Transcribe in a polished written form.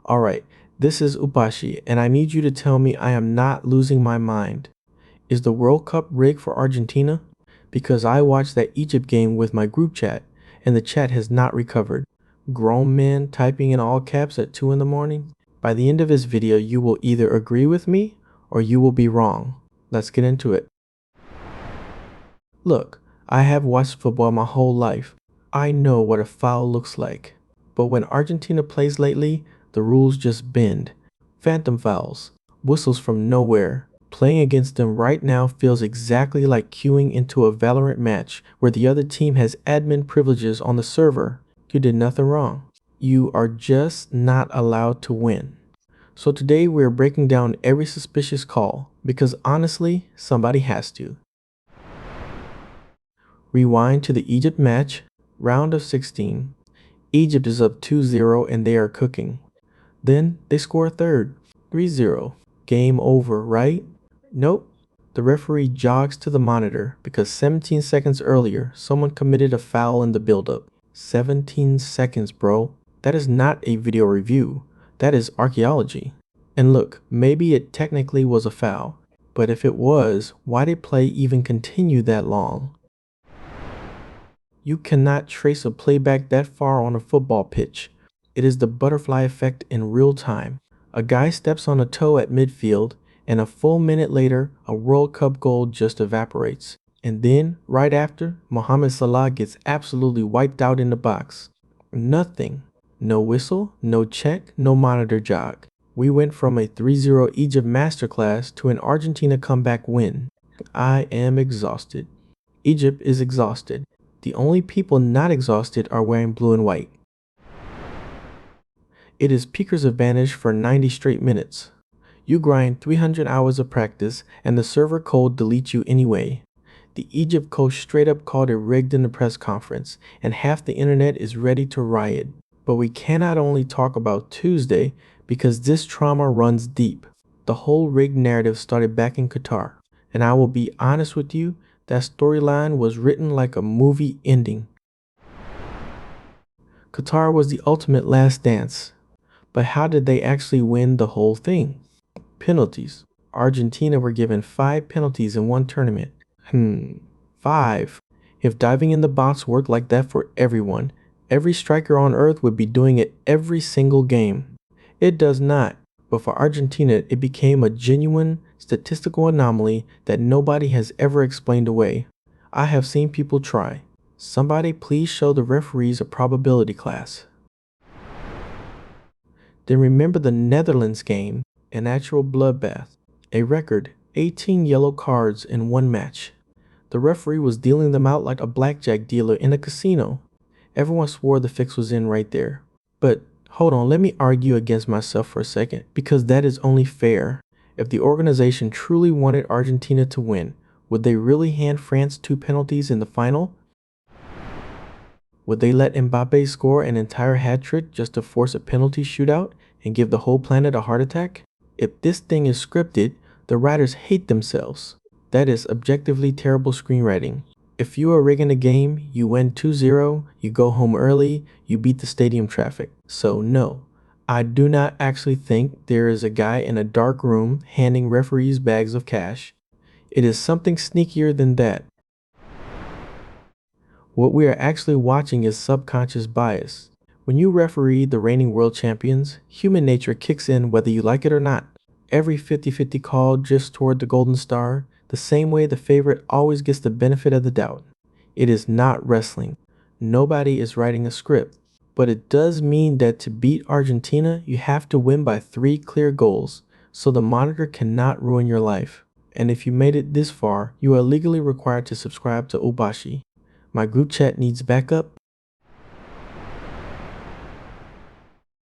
Alright, this is Upashi, and I need you to tell me I am not losing my mind. Is the World Cup rigged for Argentina? Because I watched that Egypt game with my group chat, and the chat has not recovered. Grown men typing in all caps at 2 in the morning? By the end of this video, you will either agree with me, or you will be wrong. Let's get into it. Look, I have watched football my whole life. I know what a foul looks like. But when Argentina plays lately, the rules just bend. Phantom fouls, whistles from nowhere. Playing against them right now feels exactly like queuing into a Valorant match where the other team has admin privileges on the server. You did nothing wrong. You are just not allowed to win. So today we're breaking down every suspicious call because honestly, somebody has to. Rewind to the Egypt match, round of 16. Egypt is up 2-0 and they are cooking. Then they score a third, 3-0. Game over, right? Nope. The referee jogs to the monitor because 17 seconds earlier, someone committed a foul in the build-up. 17 seconds, bro. That is not a video review. That is archaeology. And look, maybe it technically was a foul, but if it was, why did play even continue that long? You cannot trace a playback that far on a football pitch. It is the butterfly effect in real time. A guy steps on a toe at midfield, and a full minute later, a World Cup goal just evaporates. And then, right after, Mohamed Salah gets absolutely wiped out in the box. Nothing. No whistle, no check, no monitor jog. We went from a 3-0 Egypt masterclass to an Argentina comeback win. I am exhausted. Egypt is exhausted. The only people not exhausted are wearing blue and white. It is peaker's advantage for 90 straight minutes. You grind 300 hours of practice and the server code deletes you anyway. The Egypt coach straight up called it rigged in the press conference, and half the internet is ready to riot. But we cannot only talk about Tuesday because this trauma runs deep. The whole rigged narrative started back in Qatar, and I will be honest with you, that storyline was written like a movie ending. Qatar was the ultimate last dance. But how did they actually win the whole thing? Penalties. Argentina were given 5 penalties in one tournament. 5. If diving in the box worked like that for everyone, every striker on earth would be doing it every single game. It does not. But for Argentina, it became a genuine statistical anomaly that nobody has ever explained away. I have seen people try. Somebody please show the referees a probability class. Then remember the Netherlands game, an actual bloodbath. A record 18 yellow cards in one match. The referee was dealing them out like a blackjack dealer in a casino. Everyone swore the fix was in right there. But hold on, let me argue against myself for a second, because that is only fair. If the organization truly wanted Argentina to win, would they really hand France 2 penalties in the final? Would they let Mbappe score an entire hat-trick just to force a penalty shootout and give the whole planet a heart attack? If this thing is scripted, the writers hate themselves. That is objectively terrible screenwriting. If you are rigging a game, you win 2-0, you go home early, you beat the stadium traffic. So no, I do not actually think there is a guy in a dark room handing referees bags of cash. It is something sneakier than that. What we are actually watching is subconscious bias. When you referee the reigning world champions, human nature kicks in whether you like it or not. Every 50-50 call drifts toward the golden star, the same way the favorite always gets the benefit of the doubt. It is not wrestling. Nobody is writing a script. But it does mean that to beat Argentina, you have to win by 3 clear goals, so the monitor cannot ruin your life. And if you made it this far, you are legally required to subscribe to Ubashi. My group chat needs backup,